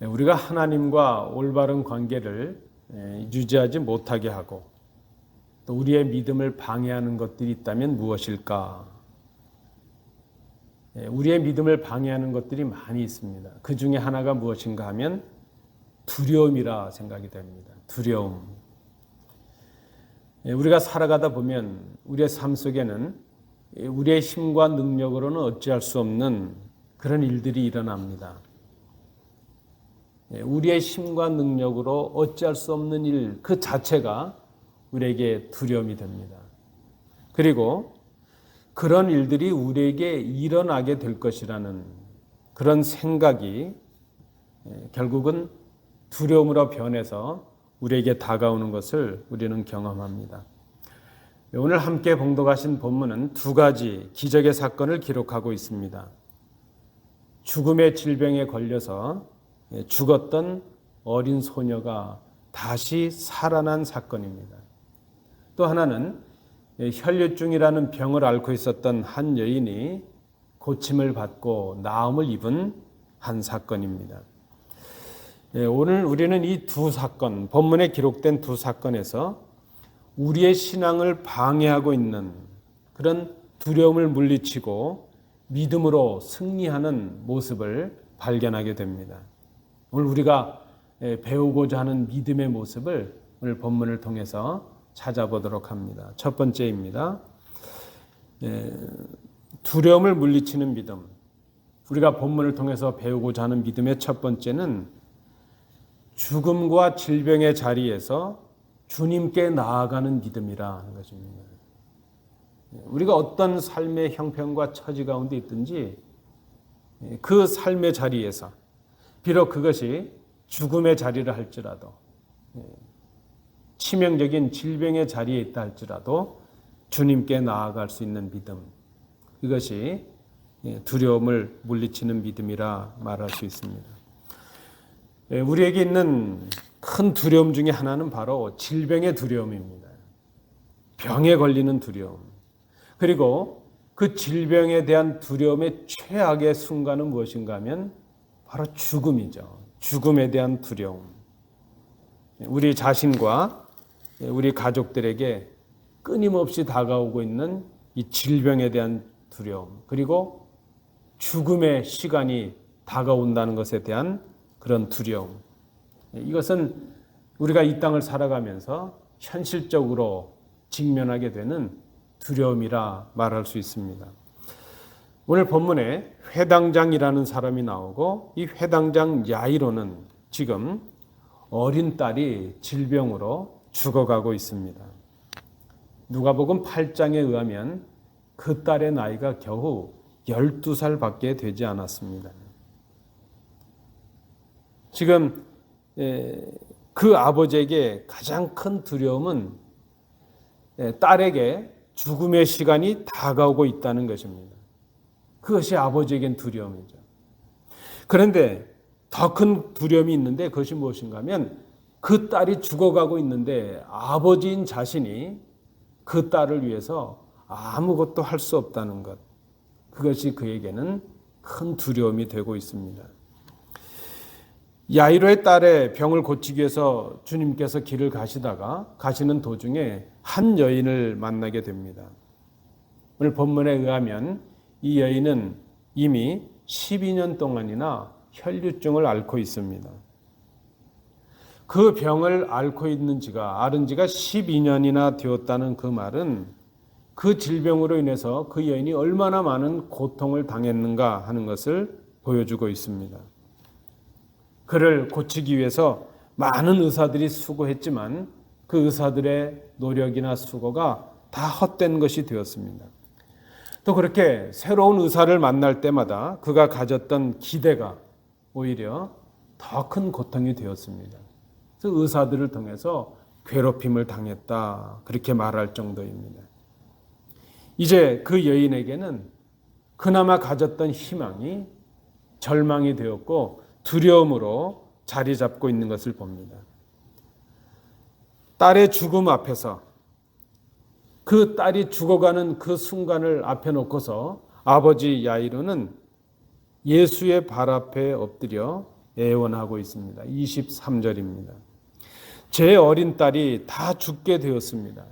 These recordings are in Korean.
우리가 하나님과 올바른 관계를 유지하지 못하게 하고 또 우리의 믿음을 방해하는 것들이 있다면 무엇일까? 우리의 믿음을 방해하는 것들이 많이 있습니다. 그 중에 하나가 무엇인가 하면 두려움이라 생각이 됩니다. 두려움. 우리가 살아가다 보면 우리의 삶 속에는 우리의 힘과 능력으로는 어찌할 수 없는 그런 일들이 일어납니다. 우리의 힘과 능력으로 어찌할 수 없는 일 그 자체가 우리에게 두려움이 됩니다. 그리고 그런 일들이 우리에게 일어나게 될 것이라는 그런 생각이 결국은 두려움으로 변해서 우리에게 다가오는 것을 우리는 경험합니다. 오늘 함께 봉독하신 본문은 두 가지 기적의 사건을 기록하고 있습니다. 죽음의 질병에 걸려서 죽었던 어린 소녀가 다시 살아난 사건입니다. 또 하나는 혈류증이라는 병을 앓고 있었던 한 여인이 고침을 받고 나음을 입은 한 사건입니다. 오늘 우리는 이 두 사건, 본문에 기록된 두 사건에서 우리의 신앙을 방해하고 있는 그런 두려움을 물리치고 믿음으로 승리하는 모습을 발견하게 됩니다. 오늘 우리가 배우고자 하는 믿음의 모습을 오늘 본문을 통해서 찾아보도록 합니다. 첫 번째입니다. 두려움을 물리치는 믿음. 우리가 본문을 통해서 배우고자 하는 믿음의 첫 번째는 죽음과 질병의 자리에서 주님께 나아가는 믿음이라는 것입니다. 우리가 어떤 삶의 형편과 처지 가운데 있든지 그 삶의 자리에서 비록 그것이 죽음의 자리를 할지라도 치명적인 질병의 자리에 있다 할지라도 주님께 나아갈 수 있는 믿음, 이것이 두려움을 물리치는 믿음이라 말할 수 있습니다. 우리에게 있는 큰 두려움 중에 하나는 바로 질병의 두려움입니다. 병에 걸리는 두려움. 그리고 그 질병에 대한 두려움의 최악의 순간은 무엇인가 하면 바로 죽음이죠. 죽음에 대한 두려움. 우리 자신과 우리 가족들에게 끊임없이 다가오고 있는 이 질병에 대한 두려움. 그리고 죽음의 시간이 다가온다는 것에 대한 그런 두려움. 이것은 우리가 이 땅을 살아가면서 현실적으로 직면하게 되는 두려움이라 말할 수 있습니다. 오늘 본문에 회당장이라는 사람이 나오고 이 회당장 야이로는 지금 어린 딸이 질병으로 죽어가고 있습니다. 누가복음 8장에 의하면 그 딸의 나이가 겨우 12살밖에 되지 않았습니다. 지금 그 아버지에게 가장 큰 두려움은 딸에게 죽음의 시간이 다가오고 있다는 것입니다. 그것이 아버지에겐 두려움이죠. 그런데 더 큰 두려움이 있는데 그것이 무엇인가 하면 그 딸이 죽어가고 있는데 아버지인 자신이 그 딸을 위해서 아무것도 할 수 없다는 것. 그것이 그에게는 큰 두려움이 되고 있습니다. 야이로의 딸의 병을 고치기 위해서 주님께서 길을 가시는 도중에 한 여인을 만나게 됩니다. 오늘 본문에 의하면 이 여인은 이미 12년 동안이나 혈류증을 앓고 있습니다. 그 병을 앓고 앓은 지가 12년이나 되었다는 그 말은 그 질병으로 인해서 그 여인이 얼마나 많은 고통을 당했는가 하는 것을 보여주고 있습니다. 그를 고치기 위해서 많은 의사들이 수고했지만 그 의사들의 노력이나 수고가 다 헛된 것이 되었습니다. 또 그렇게 새로운 의사를 만날 때마다 그가 가졌던 기대가 오히려 더 큰 고통이 되었습니다. 그래서 의사들을 통해서 괴롭힘을 당했다, 그렇게 말할 정도입니다. 이제 그 여인에게는 그나마 가졌던 희망이 절망이 되었고 두려움으로 자리 잡고 있는 것을 봅니다. 딸의 죽음 앞에서 그 딸이 죽어가는 그 순간을 앞에 놓고서 아버지 야이로는 예수의 발 앞에 엎드려 애원하고 있습니다. 23절입니다. 제 어린 딸이 다 죽게 되었습니다.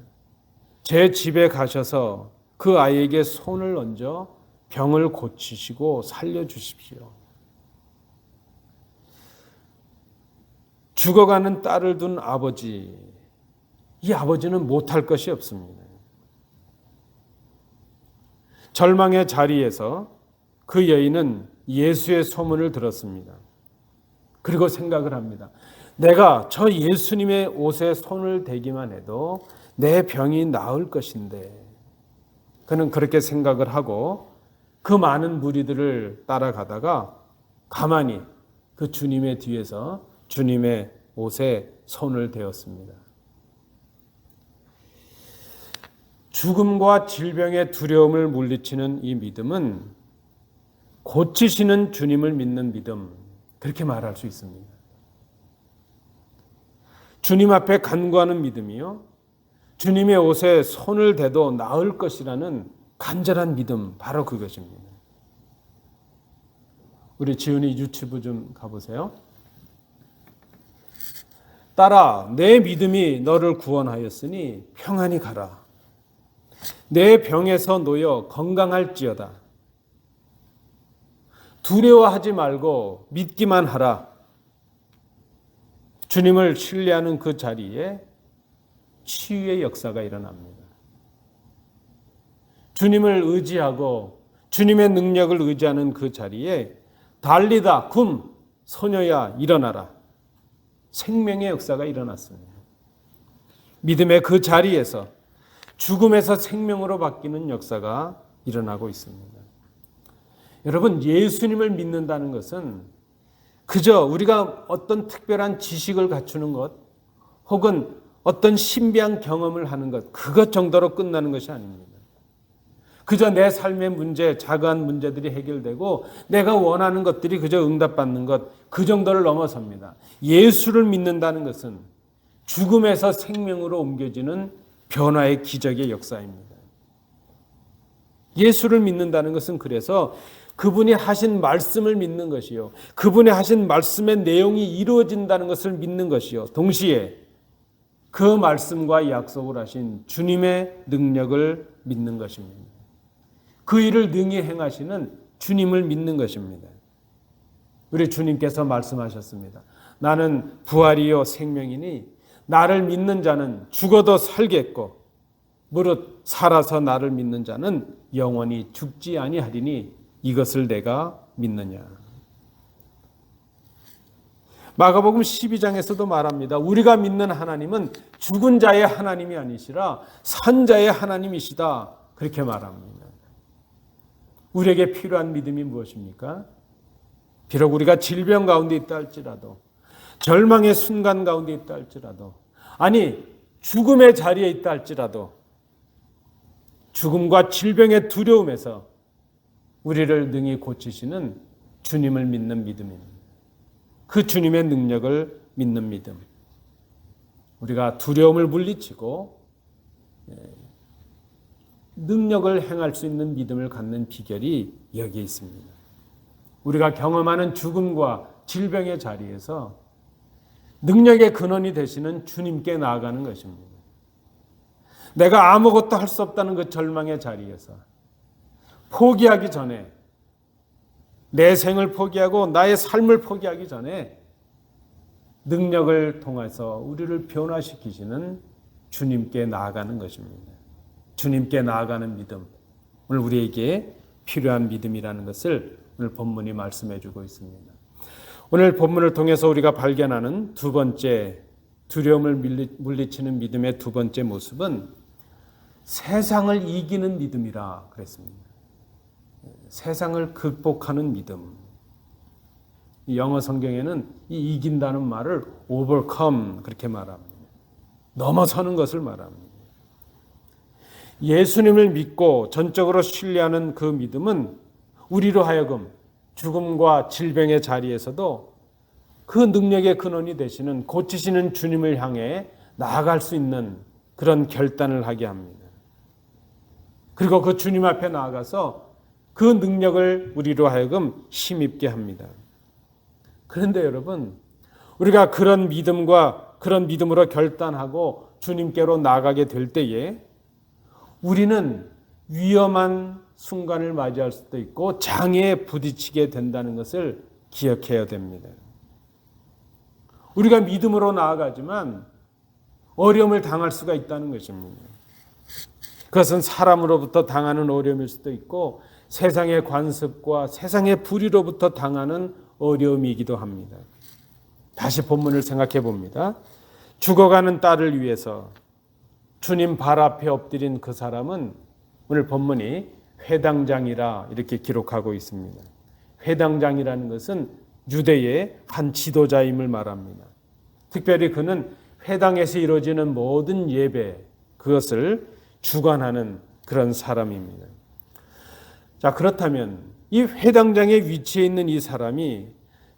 제 집에 가셔서 그 아이에게 손을 얹어 병을 고치시고 살려주십시오. 죽어가는 딸을 둔 아버지, 이 아버지는 못할 것이 없습니다. 절망의 자리에서 그 여인은 예수의 소문을 들었습니다. 그리고 생각을 합니다. 내가 저 예수님의 옷에 손을 대기만 해도 내 병이 나을 것인데. 그는 그렇게 생각을 하고 그 많은 무리들을 따라가다가 가만히 그 주님의 뒤에서 주님의 옷에 손을 대었습니다. 죽음과 질병의 두려움을 물리치는 이 믿음은 고치시는 주님을 믿는 믿음, 그렇게 말할 수 있습니다. 주님 앞에 간구하는 믿음이요, 주님의 옷에 손을 대도 나을 것이라는 간절한 믿음, 바로 그것입니다. 우리 지훈이 유치부 좀 가보세요. 딸아, 내 믿음이 너를 구원하였으니 평안히 가라. 내 병에서 놓여 건강할지어다. 두려워하지 말고 믿기만 하라. 주님을 신뢰하는 그 자리에 치유의 역사가 일어납니다. 주님을 의지하고 주님의 능력을 의지하는 그 자리에 달리다 굼 소녀야 일어나라. 생명의 역사가 일어났습니다. 믿음의 그 자리에서 죽음에서 생명으로 바뀌는 역사가 일어나고 있습니다. 여러분, 예수님을 믿는다는 것은 그저 우리가 어떤 특별한 지식을 갖추는 것 혹은 어떤 신비한 경험을 하는 것, 그것 정도로 끝나는 것이 아닙니다. 그저 내 삶의 문제, 작은 문제들이 해결되고 내가 원하는 것들이 그저 응답받는 것, 그 정도를 넘어섭니다. 예수를 믿는다는 것은 죽음에서 생명으로 옮겨지는 변화의 기적의 역사입니다. 예수를 믿는다는 것은 그래서 그분이 하신 말씀을 믿는 것이요, 그분이 하신 말씀의 내용이 이루어진다는 것을 믿는 것이요, 동시에 그 말씀과 약속을 하신 주님의 능력을 믿는 것입니다. 그 일을 능히 행하시는 주님을 믿는 것입니다. 우리 주님께서 말씀하셨습니다. 나는 부활이요 생명이니 나를 믿는 자는 죽어도 살겠고 무릇 살아서 나를 믿는 자는 영원히 죽지 아니하리니 이것을 내가 믿느냐. 마가복음 12장에서도 말합니다. 우리가 믿는 하나님은 죽은 자의 하나님이 아니시라 산 자의 하나님이시다. 그렇게 말합니다. 우리에게 필요한 믿음이 무엇입니까? 비록 우리가 질병 가운데 있다 할지라도, 절망의 순간 가운데 있다 할지라도, 아니 죽음의 자리에 있다 할지라도 죽음과 질병의 두려움에서 우리를 능히 고치시는 주님을 믿는 믿음입니다. 그 주님의 능력을 믿는 믿음. 우리가 두려움을 물리치고 능력을 행할 수 있는 믿음을 갖는 비결이 여기에 있습니다. 우리가 경험하는 죽음과 질병의 자리에서 능력의 근원이 되시는 주님께 나아가는 것입니다. 내가 아무것도 할 수 없다는 그 절망의 자리에서 포기하기 전에, 내 생을 포기하고 나의 삶을 포기하기 전에 능력을 통해서 우리를 변화시키시는 주님께 나아가는 것입니다. 주님께 나아가는 믿음, 오늘 우리에게 필요한 믿음이라는 것을 오늘 본문이 말씀해 주고 있습니다. 오늘 본문을 통해서 우리가 발견하는 두 번째, 두려움을 물리치는 믿음의 두 번째 모습은 세상을 이기는 믿음이라 그랬습니다. 세상을 극복하는 믿음. 영어 성경에는 이 이긴다는 말을 overcome 그렇게 말합니다. 넘어서는 것을 말합니다. 예수님을 믿고 전적으로 신뢰하는 그 믿음은 우리로 하여금 죽음과 질병의 자리에서도 그 능력의 근원이 되시는 고치시는 주님을 향해 나아갈 수 있는 그런 결단을 하게 합니다. 그리고 그 주님 앞에 나아가서 그 능력을 우리로 하여금 힘입게 합니다. 그런데 여러분, 우리가 그런 믿음과 그런 믿음으로 결단하고 주님께로 나가게 될 때에 우리는 위험한 순간을 맞이할 수도 있고 장애에 부딪히게 된다는 것을 기억해야 됩니다. 우리가 믿음으로 나아가지만 어려움을 당할 수가 있다는 것입니다. 그것은 사람으로부터 당하는 어려움일 수도 있고 세상의 관습과 세상의 불의로부터 당하는 어려움이기도 합니다. 다시 본문을 생각해 봅니다. 죽어가는 딸을 위해서 주님 발 앞에 엎드린 그 사람은 오늘 본문이 회당장이라 이렇게 기록하고 있습니다. 회당장이라는 것은 유대의 한 지도자임을 말합니다. 특별히 그는 회당에서 이루어지는 모든 예배, 그것을 주관하는 그런 사람입니다. 자, 그렇다면 이 회당장의 위치에 있는 이 사람이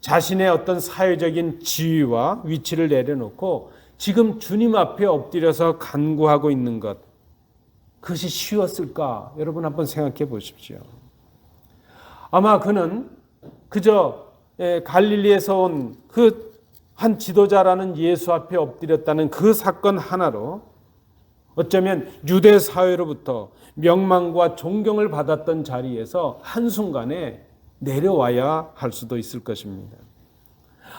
자신의 어떤 사회적인 지위와 위치를 내려놓고 지금 주님 앞에 엎드려서 간구하고 있는 것, 그것이 쉬웠을까? 여러분 한번 생각해 보십시오. 아마 그는 그저 갈릴리에서 온 그 한 지도자라는 예수 앞에 엎드렸다는 그 사건 하나로 어쩌면 유대 사회로부터 명망과 존경을 받았던 자리에서 한순간에 내려와야 할 수도 있을 것입니다.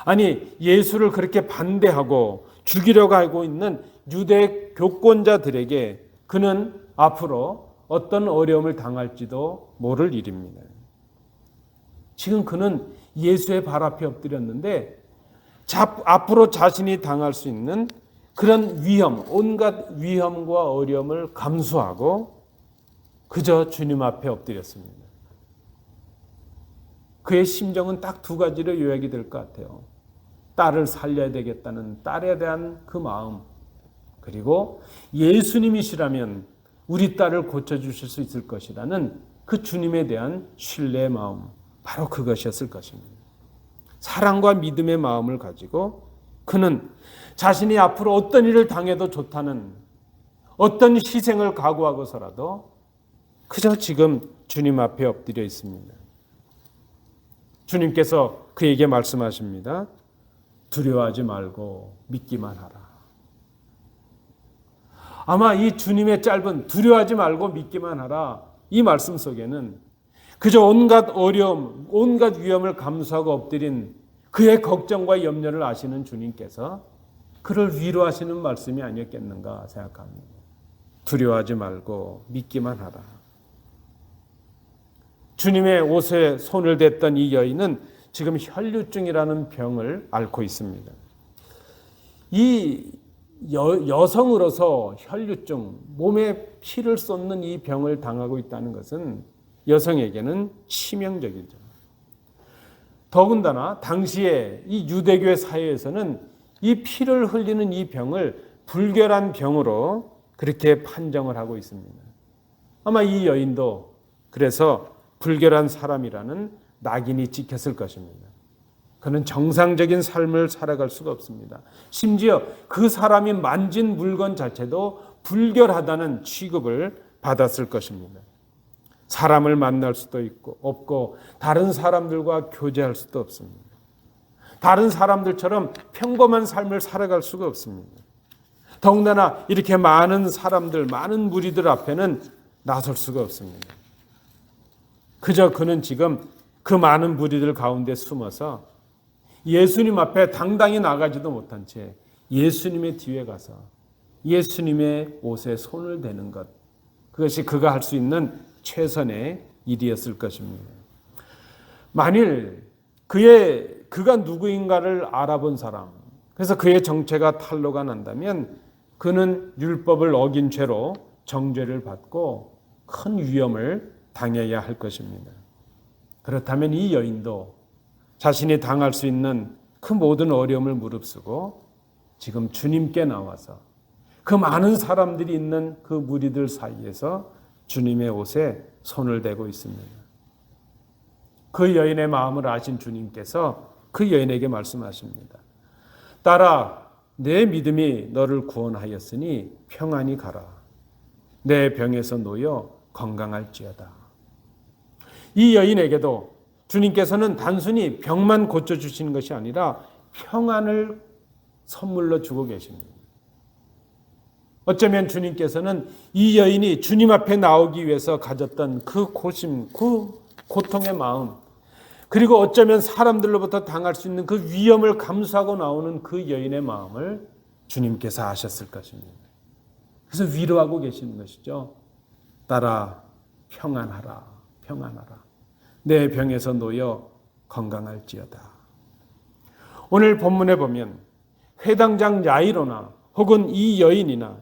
아니, 예수를 그렇게 반대하고 죽이려고 하고 있는 유대 교권자들에게 그는 앞으로 어떤 어려움을 당할지도 모를 일입니다. 지금 그는 예수의 발 앞에 엎드렸는데 앞으로 자신이 당할 수 있는 그런 위험, 온갖 위험과 어려움을 감수하고 그저 주님 앞에 엎드렸습니다. 그의 심정은 딱 두 가지로 요약이 될 것 같아요. 딸을 살려야 되겠다는 딸에 대한 그 마음, 그리고 예수님이시라면 우리 딸을 고쳐주실 수 있을 것이라는 그 주님에 대한 신뢰의 마음, 바로 그것이었을 것입니다. 사랑과 믿음의 마음을 가지고 그는 자신이 앞으로 어떤 일을 당해도 좋다는 어떤 희생을 각오하고서라도 그저 지금 주님 앞에 엎드려 있습니다. 주님께서 그에게 말씀하십니다. 두려워하지 말고 믿기만 하라. 아마 이 주님의 짧은 두려워하지 말고 믿기만 하라, 이 말씀 속에는 그저 온갖 어려움, 온갖 위험을 감수하고 엎드린 그의 걱정과 염려를 아시는 주님께서 그를 위로하시는 말씀이 아니었겠는가 생각합니다. 두려워하지 말고 믿기만 하라. 주님의 옷에 손을 댔던 이 여인은 지금 혈류증이라는 병을 앓고 있습니다. 이 여성으로서 혈류증, 몸에 피를 쏟는 이 병을 당하고 있다는 것은 여성에게는 치명적이죠. 더군다나 당시에 이 유대교의 사회에서는 이 피를 흘리는 이 병을 불결한 병으로 그렇게 판정을 하고 있습니다. 아마 이 여인도 그래서 불결한 사람이라는 낙인이 찍혔을 것입니다. 그는 정상적인 삶을 살아갈 수가 없습니다. 심지어 그 사람이 만진 물건 자체도 불결하다는 취급을 받았을 것입니다. 사람을 만날 수도 없고 다른 사람들과 교제할 수도 없습니다. 다른 사람들처럼 평범한 삶을 살아갈 수가 없습니다. 더군다나 이렇게 많은 사람들, 많은 무리들 앞에는 나설 수가 없습니다. 그저 그는 지금 그 많은 무리들 가운데 숨어서 예수님 앞에 당당히 나가지도 못한 채 예수님의 뒤에 가서 예수님의 옷에 손을 대는 것, 그것이 그가 할 수 있는 최선의 일이었을 것입니다. 만일 그가 누구인가를 알아본 사람, 그래서 그의 정체가 탄로가 난다면 그는 율법을 어긴 죄로 정죄를 받고 큰 위험을 당해야 할 것입니다. 그렇다면 이 여인도 자신이 당할 수 있는 그 모든 어려움을 무릅쓰고 지금 주님께 나와서 그 많은 사람들이 있는 그 무리들 사이에서 주님의 옷에 손을 대고 있습니다. 그 여인의 마음을 아신 주님께서 그 여인에게 말씀하십니다. 딸아, 내 믿음이 너를 구원하였으니 평안히 가라. 내 병에서 놓여 건강할지어다. 이 여인에게도 주님께서는 단순히 병만 고쳐주시는 것이 아니라 평안을 선물로 주고 계십니다. 어쩌면 주님께서는 이 여인이 주님 앞에 나오기 위해서 가졌던 그 고심, 그 고통의 마음, 그리고 어쩌면 사람들로부터 당할 수 있는 그 위험을 감수하고 나오는 그 여인의 마음을 주님께서 아셨을 것입니다. 그래서 위로하고 계시는 것이죠. 딸아, 평안하라, 평안하라. 내 병에서 놓여 건강할지어다. 오늘 본문에 보면 회당장 야이로나 혹은 이 여인이나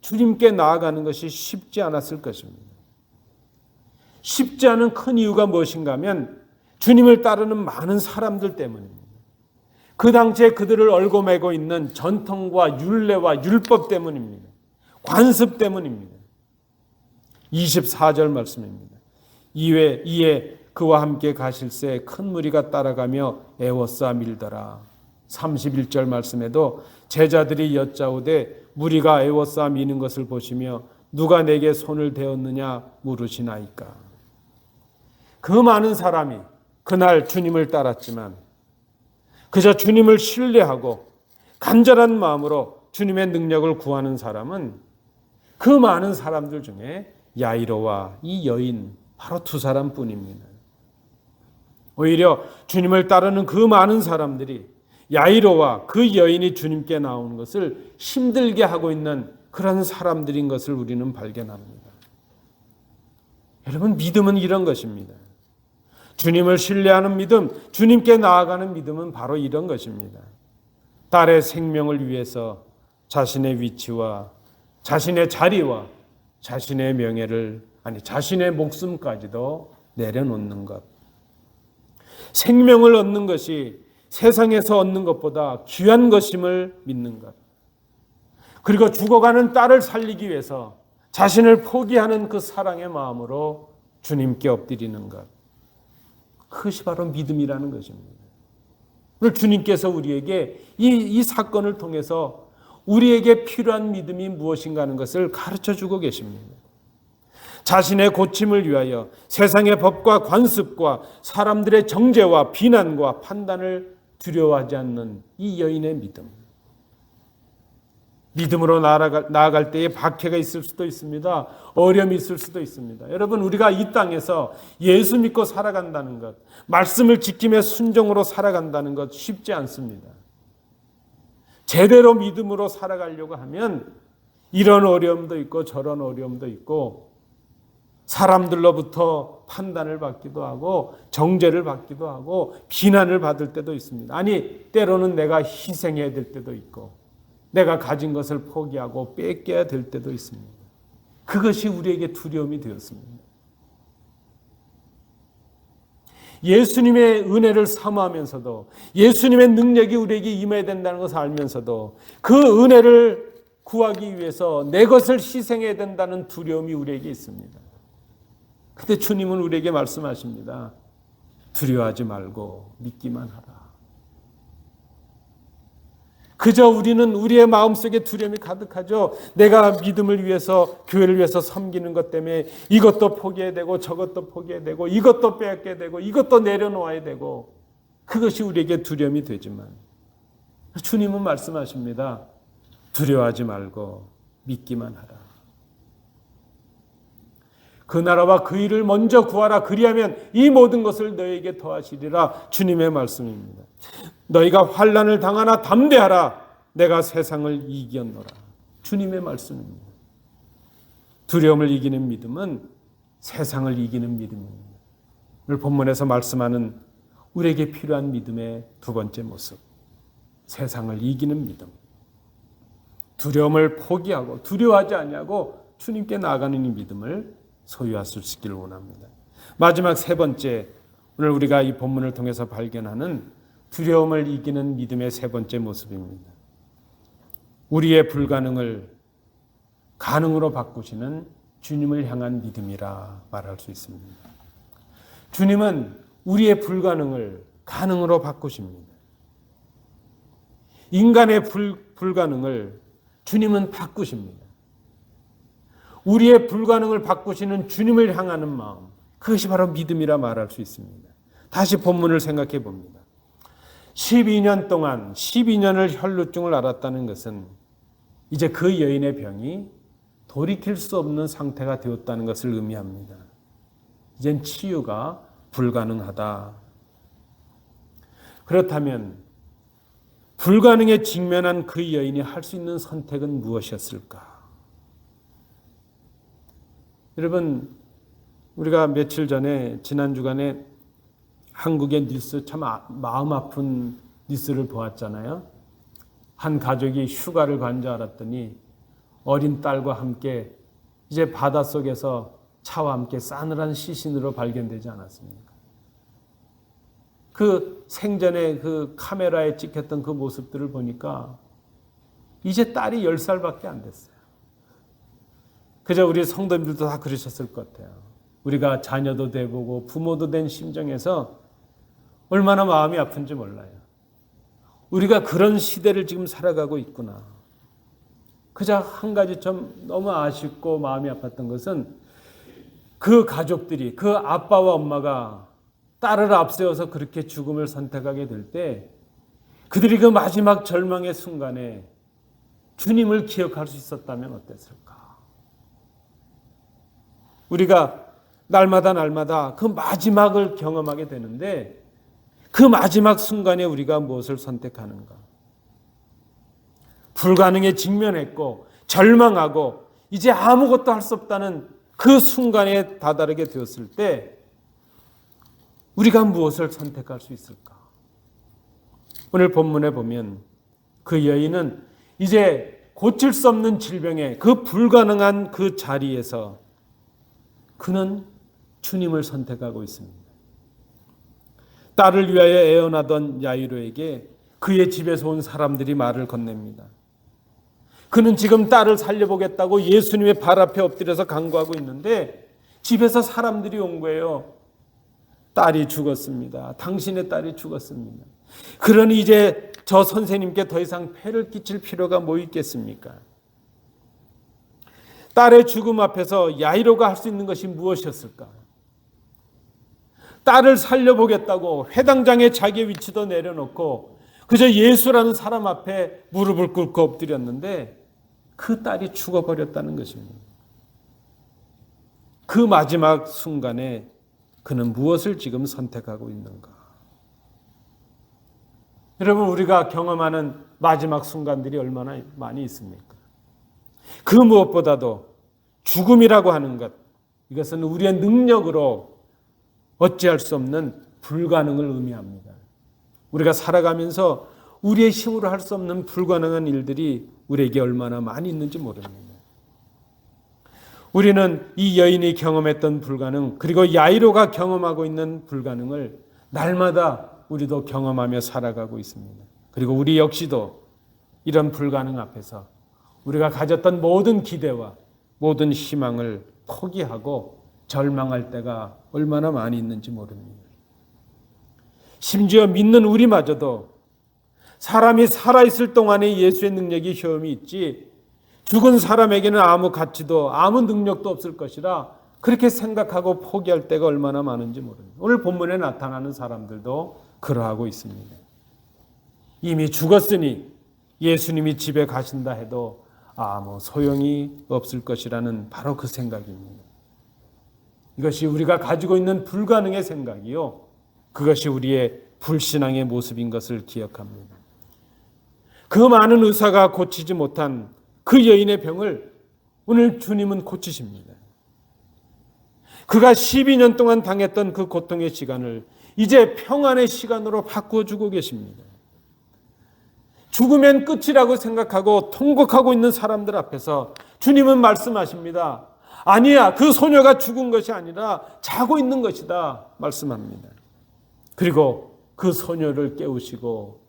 주님께 나아가는 것이 쉽지 않았을 것입니다. 쉽지 않은 큰 이유가 무엇인가 하면 주님을 따르는 많은 사람들 때문입니다. 그 당시에 그들을 얽어매고 있는 전통과 율례와 율법 때문입니다. 관습 때문입니다. 24절 말씀입니다. 이에 그와 함께 가실새 큰 무리가 따라가며 애워싸 밀더라. 31절 말씀에도 제자들이 여짜오되 무리가 애워싸 미는 것을 보시며 누가 내게 손을 대었느냐 물으시나이까. 그 많은 사람이 그날 주님을 따랐지만 그저 주님을 신뢰하고 간절한 마음으로 주님의 능력을 구하는 사람은 그 많은 사람들 중에 야이로와 이 여인 바로 두 사람뿐입니다. 오히려 주님을 따르는 그 많은 사람들이 야이로와 그 여인이 주님께 나오는 것을 힘들게 하고 있는 그런 사람들인 것을 우리는 발견합니다. 여러분, 믿음은 이런 것입니다. 주님을 신뢰하는 믿음, 주님께 나아가는 믿음은 바로 이런 것입니다. 딸의 생명을 위해서 자신의 위치와 자신의 자리와 자신의 명예를, 자신의 목숨까지도 내려놓는 것. 생명을 얻는 것이 세상에서 얻는 것보다 귀한 것임을 믿는 것. 그리고 죽어가는 딸을 살리기 위해서 자신을 포기하는 그 사랑의 마음으로 주님께 엎드리는 것. 그것이 바로 믿음이라는 것입니다. 오늘 주님께서 우리에게 이 사건을 통해서 우리에게 필요한 믿음이 무엇인가 하는 것을 가르쳐주고 계십니다. 자신의 고침을 위하여 세상의 법과 관습과 사람들의 정죄와 비난과 판단을 두려워하지 않는 이 여인의 믿음. 믿음으로 나아갈 때에 박해가 있을 수도 있습니다. 어려움이 있을 수도 있습니다. 여러분, 우리가 이 땅에서 예수 믿고 살아간다는 것, 말씀을 지키며 순종으로 살아간다는 것 쉽지 않습니다. 제대로 믿음으로 살아가려고 하면 이런 어려움도 있고 저런 어려움도 있고 사람들로부터 판단을 받기도 하고 정죄를 받기도 하고 비난을 받을 때도 있습니다. 때로는 내가 희생해야 될 때도 있고 내가 가진 것을 포기하고 뺏겨야 될 때도 있습니다. 그것이 우리에게 두려움이 되었습니다. 예수님의 은혜를 사모하면서도 예수님의 능력이 우리에게 임해야 된다는 것을 알면서도 그 은혜를 구하기 위해서 내 것을 희생해야 된다는 두려움이 우리에게 있습니다. 그런데 주님은 우리에게 말씀하십니다. 두려워하지 말고 믿기만 하라. 그저 우리는 우리의 마음속에 두려움이 가득하죠. 내가 믿음을 위해서, 교회를 위해서 섬기는 것 때문에 이것도 포기해야 되고 저것도 포기해야 되고 이것도 빼앗게 되고 이것도 내려놓아야 되고 그것이 우리에게 두려움이 되지만 주님은 말씀하십니다. 두려워하지 말고 믿기만 하라. 그 나라와 그 일을 먼저 구하라. 그리하면 이 모든 것을 너희에게 더하시리라. 주님의 말씀입니다. 너희가 환난을 당하나 담대하라. 내가 세상을 이겼노라. 주님의 말씀입니다. 두려움을 이기는 믿음은 세상을 이기는 믿음입니다. 오늘 본문에서 말씀하는 우리에게 필요한 믿음의 두 번째 모습. 세상을 이기는 믿음. 두려움을 포기하고 두려워하지 아니하고 주님께 나아가는 이 믿음을 소유하실 수 있기를 원합니다. 마지막 세 번째, 오늘 우리가 이 본문을 통해서 발견하는 두려움을 이기는 믿음의 세 번째 모습입니다. 우리의 불가능을 가능으로 바꾸시는 주님을 향한 믿음이라 말할 수 있습니다. 주님은 우리의 불가능을 가능으로 바꾸십니다. 인간의 불가능을 주님은 바꾸십니다. 우리의 불가능을 바꾸시는 주님을 향하는 마음, 그것이 바로 믿음이라 말할 수 있습니다. 다시 본문을 생각해 봅니다. 12년 동안 12년을 혈루증을 앓았다는 것은 이제 그 여인의 병이 돌이킬 수 없는 상태가 되었다는 것을 의미합니다. 이젠 치유가 불가능하다. 그렇다면 불가능에 직면한 그 여인이 할 수 있는 선택은 무엇이었을까? 여러분, 우리가 며칠 전에 지난 주간에 한국의 뉴스 참 마음 아픈 뉴스를 보았잖아요. 한 가족이 휴가를 간 줄 알았더니 어린 딸과 함께 이제 바닷속에서 차와 함께 싸늘한 시신으로 발견되지 않았습니까? 그 생전에 그 카메라에 찍혔던 그 모습들을 보니까 이제 딸이 10살밖에 안 됐어요. 그저 우리 성도님들도 다 그러셨을 것 같아요. 우리가 자녀도 돼보고 부모도 된 심정에서 얼마나 마음이 아픈지 몰라요. 우리가 그런 시대를 지금 살아가고 있구나. 그저 한 가지 좀 너무 아쉽고 마음이 아팠던 것은 그 가족들이, 그 아빠와 엄마가 딸을 앞세워서 그렇게 죽음을 선택하게 될 때 그들이 그 마지막 절망의 순간에 주님을 기억할 수 있었다면 어땠을까? 우리가 날마다 그 마지막을 경험하게 되는데 그 마지막 순간에 우리가 무엇을 선택하는가? 불가능에 직면했고 절망하고 이제 아무것도 할 수 없다는 그 순간에 다다르게 되었을 때 우리가 무엇을 선택할 수 있을까? 오늘 본문에 보면 그 여인은 이제 고칠 수 없는 질병에 그 불가능한 그 자리에서 그는 주님을 선택하고 있습니다. 딸을 위하여 애원하던 야이로에게 그의 집에서 온 사람들이 말을 건넵니다. 그는 지금 딸을 살려보겠다고 예수님의 발 앞에 엎드려서 간구하고 있는데 집에서 사람들이 온 거예요. 딸이 죽었습니다. 당신의 딸이 죽었습니다. 그러니 이제 저 선생님께 더 이상 폐를 끼칠 필요가 뭐 있겠습니까? 딸의 죽음 앞에서 야이로가 할 수 있는 것이 무엇이었을까? 딸을 살려보겠다고 회당장에 자기의 위치도 내려놓고 그저 예수라는 사람 앞에 무릎을 꿇고 엎드렸는데 그 딸이 죽어버렸다는 것입니다. 그 마지막 순간에 그는 무엇을 지금 선택하고 있는가? 여러분, 우리가 경험하는 마지막 순간들이 얼마나 많이 있습니까? 그 무엇보다도 죽음이라고 하는 것, 이것은 우리의 능력으로 어찌할 수 없는 불가능을 의미합니다. 우리가 살아가면서 우리의 힘으로 할 수 없는 불가능한 일들이 우리에게 얼마나 많이 있는지 모릅니다. 우리는 이 여인이 경험했던 불가능, 그리고 야이로가 경험하고 있는 불가능을 날마다 우리도 경험하며 살아가고 있습니다. 그리고 우리 역시도 이런 불가능 앞에서 우리가 가졌던 모든 기대와 모든 희망을 포기하고 절망할 때가 얼마나 많이 있는지 모릅니다. 심지어 믿는 우리마저도 사람이 살아있을 동안에 예수의 능력이 효험이 있지 죽은 사람에게는 아무 가치도 아무 능력도 없을 것이라 그렇게 생각하고 포기할 때가 얼마나 많은지 모릅니다. 오늘 본문에 나타나는 사람들도 그러하고 있습니다. 이미 죽었으니 예수님이 집에 가신다 해도 아무 소용이 없을 것이라는 바로 그 생각입니다. 이것이 우리가 가지고 있는 불가능의 생각이요, 그것이 우리의 불신앙의 모습인 것을 기억합니다. 그 많은 의사가 고치지 못한 그 여인의 병을 오늘 주님은 고치십니다. 그가 12년 동안 당했던 그 고통의 시간을 이제 평안의 시간으로 바꾸어 주고 계십니다. 죽으면 끝이라고 생각하고 통곡하고 있는 사람들 앞에서 주님은 말씀하십니다. 아니야, 그 소녀가 죽은 것이 아니라 자고 있는 것이다 말씀합니다. 그리고 그 소녀를 깨우시고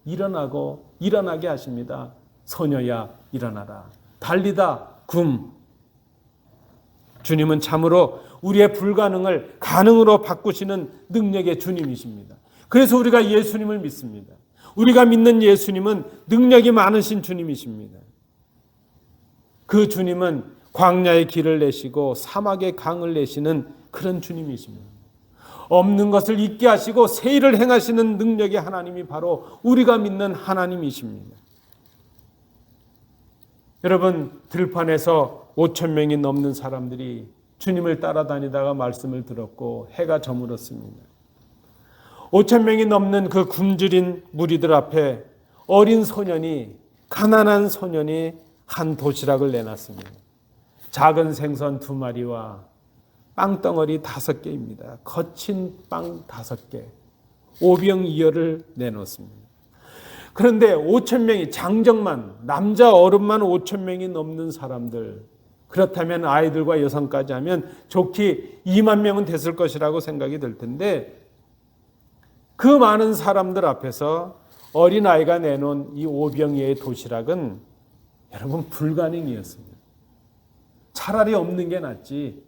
일어나게 하십니다. 소녀야, 일어나라. 달리다 굼. 주님은 참으로 우리의 불가능을 가능으로 바꾸시는 능력의 주님이십니다. 그래서 우리가 예수님을 믿습니다. 우리가 믿는 예수님은 능력이 많으신 주님이십니다. 그 주님은 광야의 길을 내시고 사막의 강을 내시는 그런 주님이십니다. 없는 것을 있게 하시고 새 일을 행하시는 능력의 하나님이 바로 우리가 믿는 하나님이십니다. 여러분, 들판에서 5천 명이 넘는 사람들이 주님을 따라다니다가 말씀을 들었고 해가 저물었습니다. 5천 명이 넘는 그 굶주린 무리들 앞에 어린 소년이, 가난한 소년이 한 도시락을 내놨습니다. 작은 생선 2마리와 빵덩어리 5개입니다. 거친 빵 5개, 오병이어를 내놓습니다. 그런데 5천 명이, 장정만, 남자 어른만 5천 명이 넘는 사람들, 그렇다면 아이들과 여성까지 하면 좋게 2만 명은 됐을 것이라고 생각이 들 텐데, 그 많은 사람들 앞에서 어린아이가 내놓은 이 오병이어의 도시락은 여러분 불가능이었습니다. 차라리 없는 게 낫지.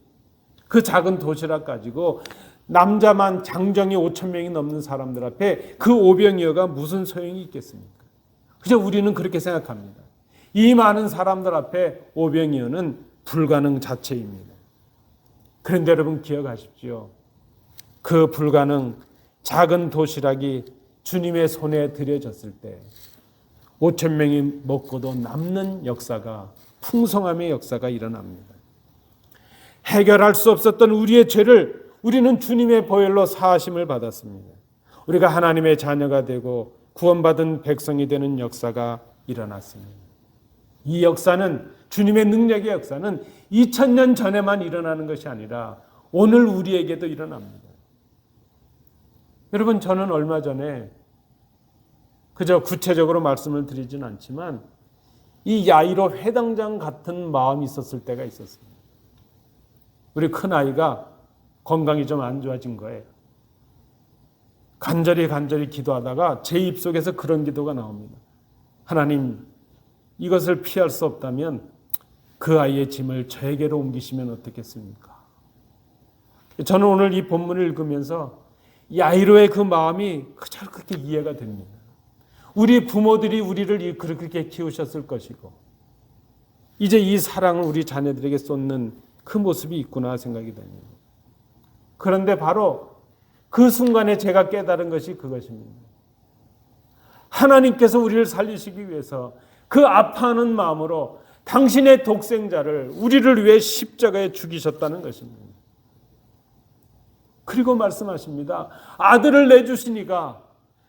그 작은 도시락 가지고 남자만, 장정이 5천 명이 넘는 사람들 앞에 그 오병이어가 무슨 소용이 있겠습니까? 그저 우리는 그렇게 생각합니다. 이 많은 사람들 앞에 오병이어는 불가능 자체입니다. 그런데 여러분 기억하십시오. 그 불가능 작은 도시락이 주님의 손에 들여졌을 때 5천 명이 먹고도 남는 역사가, 풍성함의 역사가 일어납니다. 해결할 수 없었던 우리의 죄를 우리는 주님의 보혈로 사하심을 받았습니다. 우리가 하나님의 자녀가 되고 구원받은 백성이 되는 역사가 일어났습니다. 이 역사는, 주님의 능력의 역사는 2000년 전에만 일어나는 것이 아니라 오늘 우리에게도 일어납니다. 여러분, 저는 얼마 전에 그저 구체적으로 말씀을 드리진 않지만 이 야이로 회당장 같은 마음이 있었을 때가 있었습니다. 우리 큰아이가 건강이 좀 안 좋아진 거예요. 간절히 기도하다가 제 입속에서 그런 기도가 나옵니다. 하나님, 이것을 피할 수 없다면 그 아이의 짐을 저에게로 옮기시면 어떻겠습니까? 저는 오늘 이 본문을 읽으면서 야이로의 그 마음이 그저 그렇게 이해가 됩니다. 우리 부모들이 우리를 그렇게 키우셨을 것이고 이제 이 사랑을 우리 자녀들에게 쏟는 그 모습이 있구나 생각이 됩니다. 그런데 바로 그 순간에 제가 깨달은 것이 그것입니다. 하나님께서 우리를 살리시기 위해서 그 아파하는 마음으로 당신의 독생자를 우리를 위해 십자가에 죽이셨다는 것입니다. 그리고 말씀하십니다. 아들을 내주시니까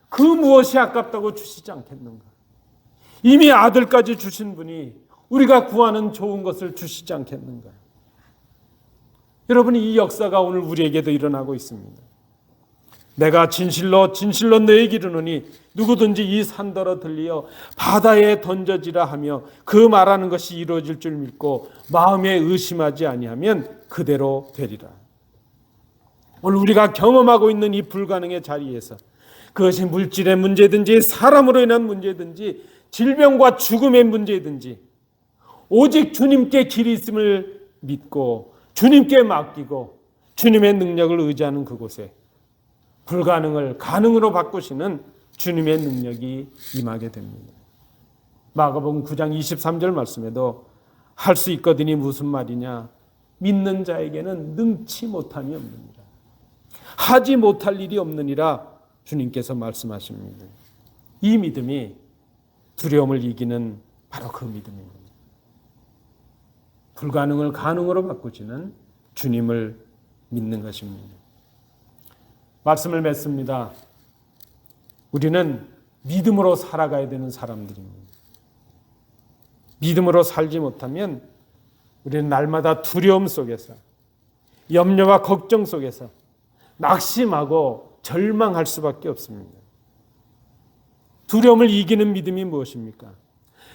그 무엇이 아깝다고 주시지 않겠는가? 이미 아들까지 주신 분이 우리가 구하는 좋은 것을 주시지 않겠는가? 여러분, 이 역사가 오늘 우리에게도 일어나고 있습니다. 내가 진실로 너에게 이르노니 누구든지 이 산더러 들리어 바다에 던져지라 하며 그 말하는 것이 이루어질 줄 믿고 마음에 의심하지 아니하면 그대로 되리라. 오늘 우리가 경험하고 있는 이 불가능의 자리에서 그것이 물질의 문제든지 사람으로 인한 문제든지 질병과 죽음의 문제든지 오직 주님께 길이 있음을 믿고 주님께 맡기고 주님의 능력을 의지하는 그곳에 불가능을 가능으로 바꾸시는 주님의 능력이 임하게 됩니다. 마가복음 9장 23절 말씀에도 할 수 있거든이 무슨 말이냐? 믿는 자에게는 능치 못함이 없느니라. 하지 못할 일이 없느니라 주님께서 말씀하십니다. 이 믿음이 두려움을 이기는 바로 그 믿음입니다. 불가능을 가능으로 바꾸시는 주님을 믿는 것입니다. 말씀을 맺습니다. 우리는 믿음으로 살아가야 되는 사람들입니다. 믿음으로 살지 못하면 우리는 날마다 두려움 속에서, 염려와 걱정 속에서 낙심하고 절망할 수밖에 없습니다. 두려움을 이기는 믿음이 무엇입니까?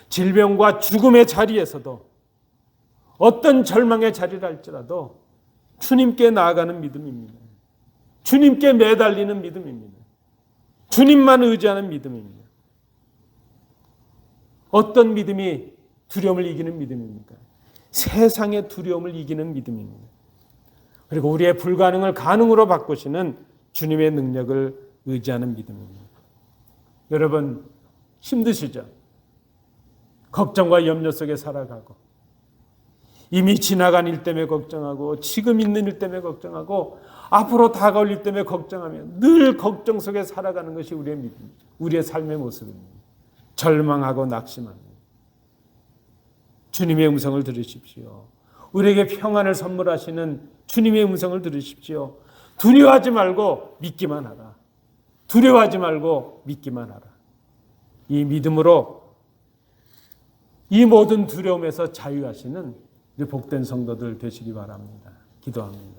질병과 죽음의 자리에서도 어떤 절망의 자리를 할지라도 주님께 나아가는 믿음입니다. 주님께 매달리는 믿음입니다. 주님만 의지하는 믿음입니다. 어떤 믿음이 두려움을 이기는 믿음입니까? 세상의 두려움을 이기는 믿음입니다. 그리고 우리의 불가능을 가능으로 바꾸시는 주님의 능력을 의지하는 믿음입니다. 여러분, 힘드시죠? 걱정과 염려 속에 살아가고 이미 지나간 일 때문에 걱정하고 지금 있는 일 때문에 걱정하고 앞으로 다가올 일 때문에 걱정하며 늘 걱정 속에 살아가는 것이 우리의 믿음이죠. 우리의 삶의 모습입니다. 절망하고 낙심합니다. 주님의 음성을 들으십시오. 우리에게 평안을 선물하시는 주님의 음성을 들으십시오. 두려워하지 말고 믿기만 하라. 두려워하지 말고 믿기만 하라. 이 믿음으로 이 모든 두려움에서 자유하시는 우리 복된 성도들 되시기 바랍니다. 기도합니다.